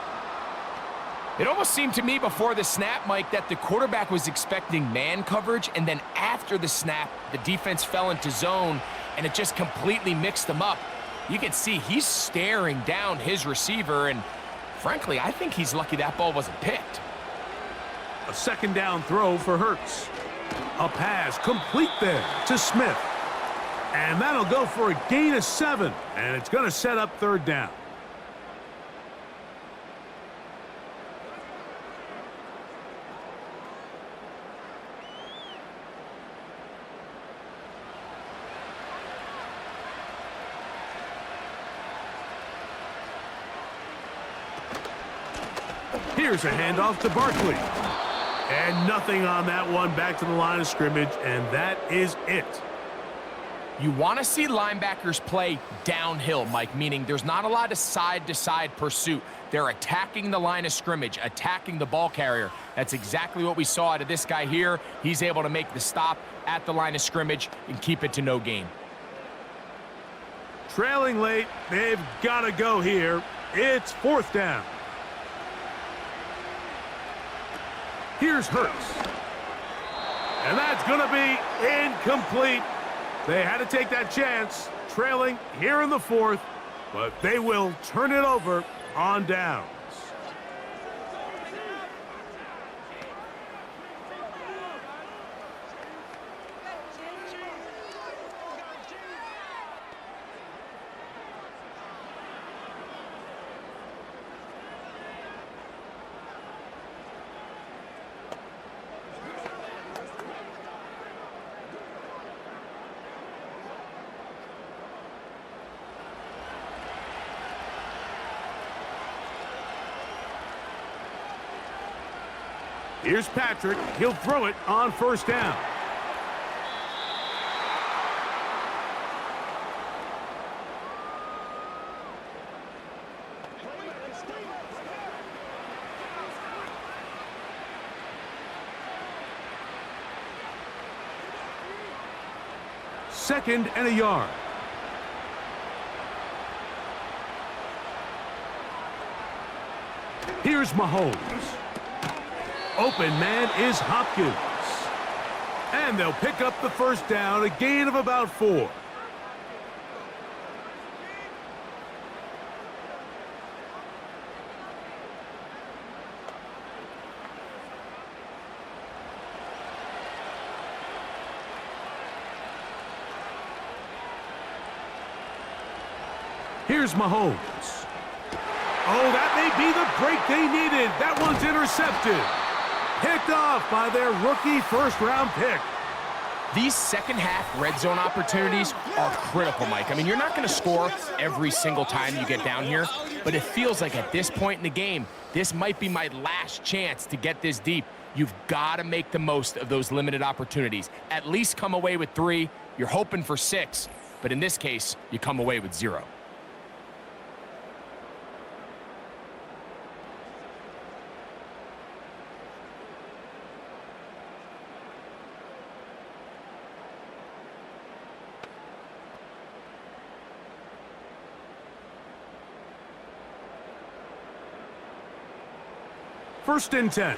It almost seemed to me before the snap, Mike, that the quarterback was expecting man coverage, and then after the snap, the defense fell into zone, and it just completely mixed them up. You can see he's staring down his receiver, and frankly, I think he's lucky that ball wasn't picked. A 2nd down throw for Hurts. A pass complete there to Smith. And that'll go for a gain of 7, and it's going to set up 3rd down. Here's a handoff to Barkley. And nothing on that one, back to the line of scrimmage, and that is it. You want to see linebackers play downhill, Mike, meaning there's not a lot of side-to-side pursuit. They're attacking the line of scrimmage, attacking the ball carrier. That's exactly what we saw out of this guy here. He's able to make the stop at the line of scrimmage and keep it to no gain. Trailing late, they've got to go here. It's 4th down. Here's Hurts. And that's going to be incomplete. They had to take that chance, trailing here in the 4th, but they will turn it over on downs. Here's Patrick. He'll throw it on first down. Second and a yard. Here's Mahomes. Open man is Hopkins. And they'll pick up the first down, a gain of about 4. Here's Mahomes. Oh, that may be the break they needed. That one's intercepted. Picked off by their rookie first-round pick. These second-half red zone opportunities are critical, Mike. I mean, you're not going to score every single time you get down here, but it feels like at this point in the game, this might be my last chance to get this deep. You've got to make the most of those limited opportunities. At least come away with 3. You're hoping for 6, but in this case, you come away with 0. First and 10.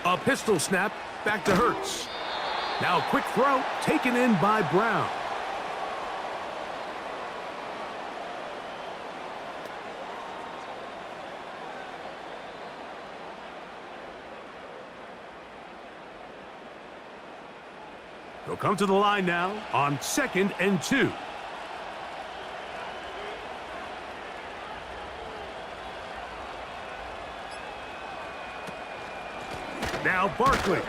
A pistol snap, back to Hurts. Now a quick throw, taken in by Brown. He'll come to the line now on second and 2. Now Barkley.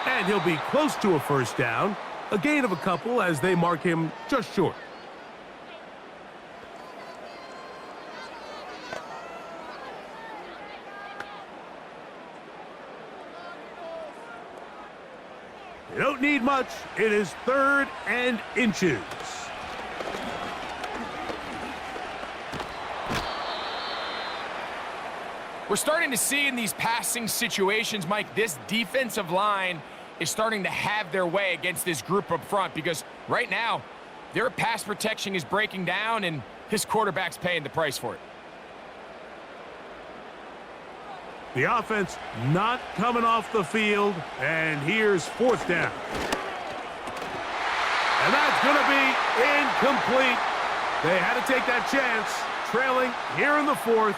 And he'll be close to a first down. A gain of a couple as they mark him just short. They don't need much. It is 3rd and inches. We're starting to see in these passing situations, Mike, this defensive line is starting to have their way against this group up front because right now, their pass protection is breaking down and his quarterback's paying the price for it. The offense not coming off the field, and here's 4th down. And that's going to be incomplete. They had to take that chance, trailing here in the 4th.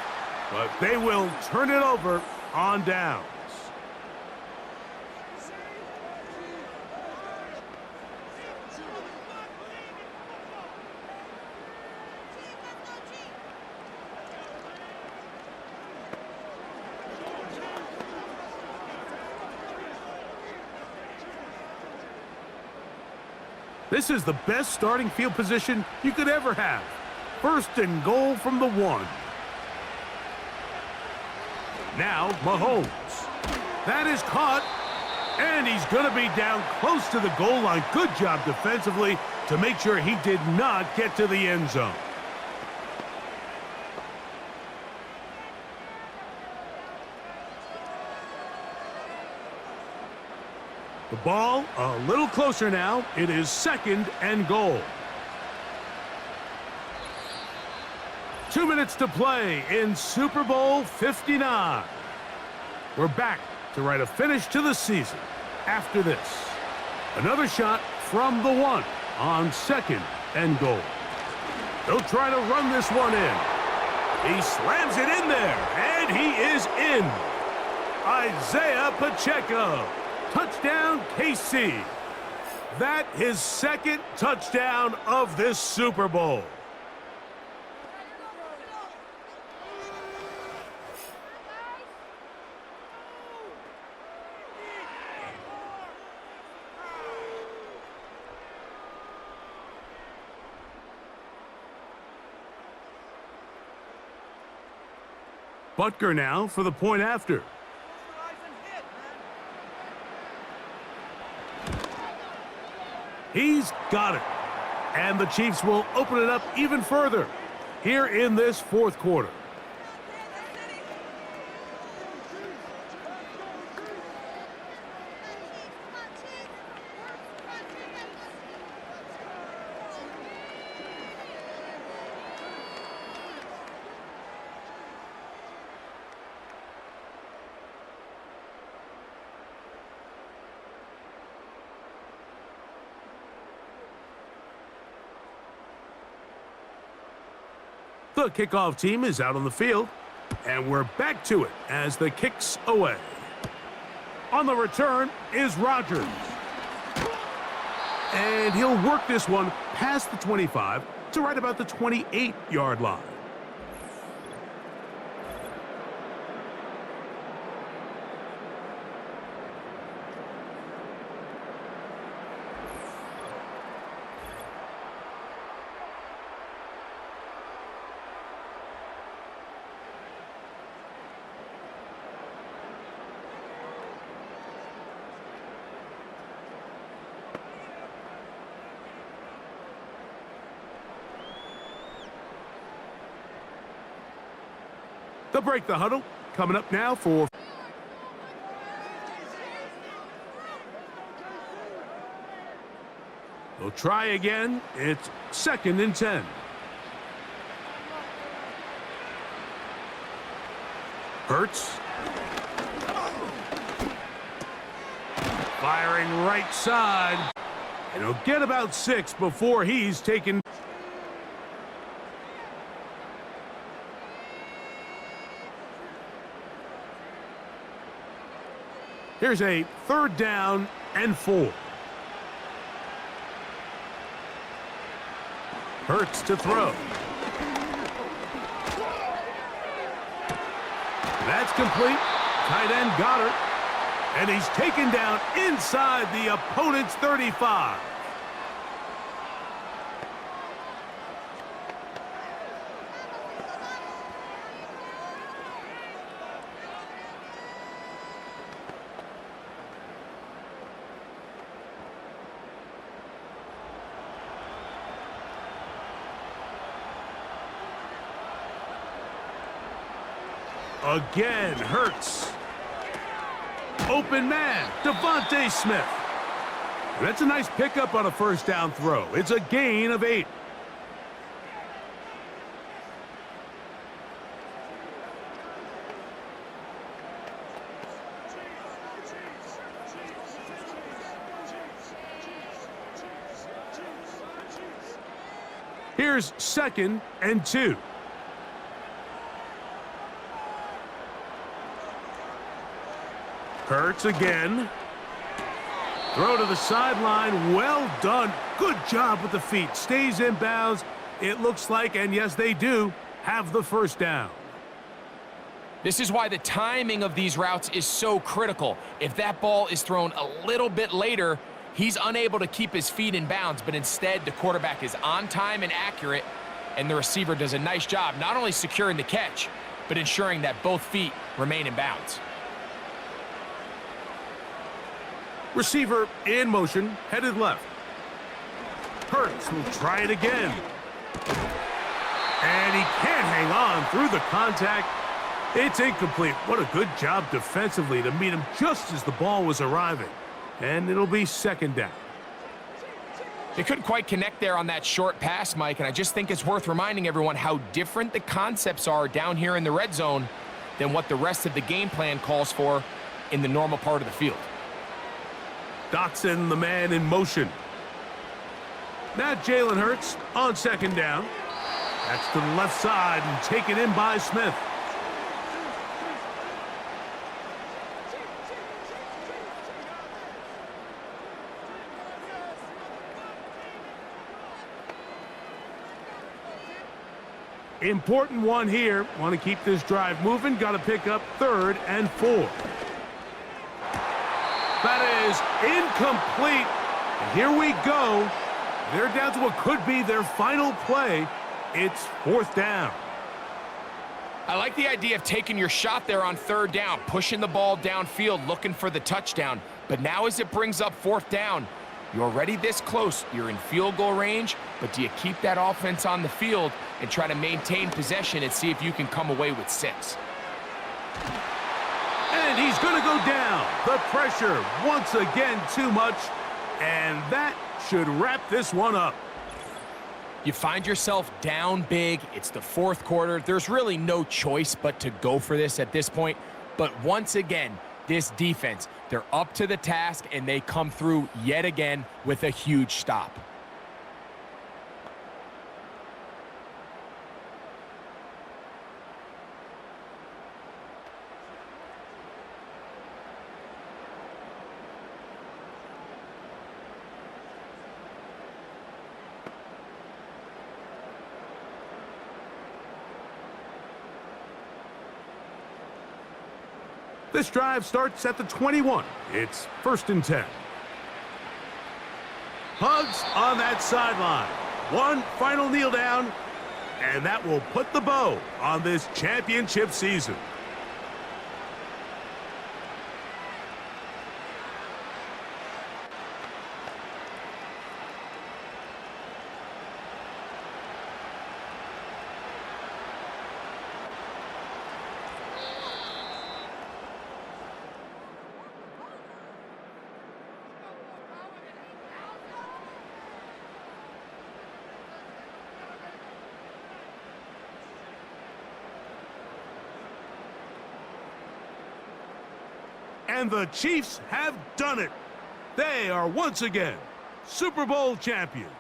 But they will turn it over on downs. This is the best starting field position you could ever have. 1st and goal from the 1. Now, Mahomes. That is caught, and he's going to be down close to the goal line. Good job defensively to make sure he did not get to the end zone. The ball a little closer now. It is 2nd and goal. 2 minutes to play in Super Bowl 59. We're back to write a finish to the season after this. Another shot from the 1 on 2nd and goal. They'll try to run this one in. He slams it in there, and he is in. Isaiah Pacheco. Touchdown, KC. That his 2nd touchdown of this Super Bowl. Butker now for the point after. He's got it. And the Chiefs will open it up even further here in this fourth quarter. The kickoff team is out on the field, and we're back to it as the kick's away. On the return is Rodgers. And he'll work this one past the 25 to right about the 28-yard line. They'll break the huddle. Coming up now for... They'll try again. It's 2nd and 10. Hurts. Firing right side. And he'll get about 6 before he's taken... Here's a 3rd down and 4. Hurts to throw. That's complete. Tight end Goddard. And he's taken down inside the opponent's 35. Again, Hurts. Open man, Devontae Smith. That's a nice pickup on a 1st down throw. It's a gain of 8. Here's 2nd and 2. Hurts again. Throw to the sideline. Well done. Good job with the feet. Stays in bounds. It looks like, and yes, they do, have the 1st down. This is why the timing of these routes is so critical. If that ball is thrown a little bit later, he's unable to keep his feet in bounds, but instead the quarterback is on time and accurate, and the receiver does a nice job not only securing the catch, but ensuring that both feet remain in bounds. Receiver in motion, headed left. Hurts will try it again. And he can't hang on through the contact. It's incomplete. What a good job defensively to meet him just as the ball was arriving. And it'll be 2nd down. They couldn't quite connect there on that short pass, Mike, and I just think it's worth reminding everyone how different the concepts are down here in the red zone than what the rest of the game plan calls for in the normal part of the field. Dotson, the man in motion. Now Jalen Hurts on 2nd down. That's to the left side and taken in by Smith. Important one here. Want to keep this drive moving. Got to pick up 3rd and 4. That is incomplete. And here we go. They're down to what could be their final play. It's 4th down. I like the idea of taking your shot there on third down, pushing the ball downfield, looking for the touchdown. But now as it brings up fourth down, you're already this close. You're in field goal range, but do you keep that offense on the field and try to maintain possession and see if you can come away with 6? And he's going to go down. The pressure, once again, too much. And that should wrap this one up. You find yourself down big. It's the fourth quarter. There's really no choice but to go for this at this point. But once again, this defense, they're up to the task, and they come through yet again with a huge stop. This drive starts at the 21. It's 1st and 10. Hugs on that sideline. One final kneel down, and that will put the bow on this championship season. And the Chiefs have done it. They are once again Super Bowl champions.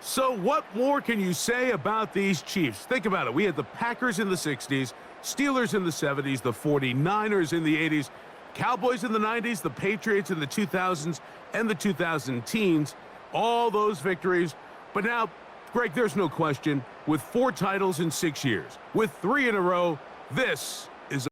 So what more can you say about these Chiefs? Think about it. We had the Packers in the 60s, Steelers in the 70s, the 49ers in the 80s, Cowboys in the 90s, the Patriots in the 2000s, and the 2010s. All those victories. But now, Greg, there's no question, with 4 titles in 6 years, with 3 in a row, this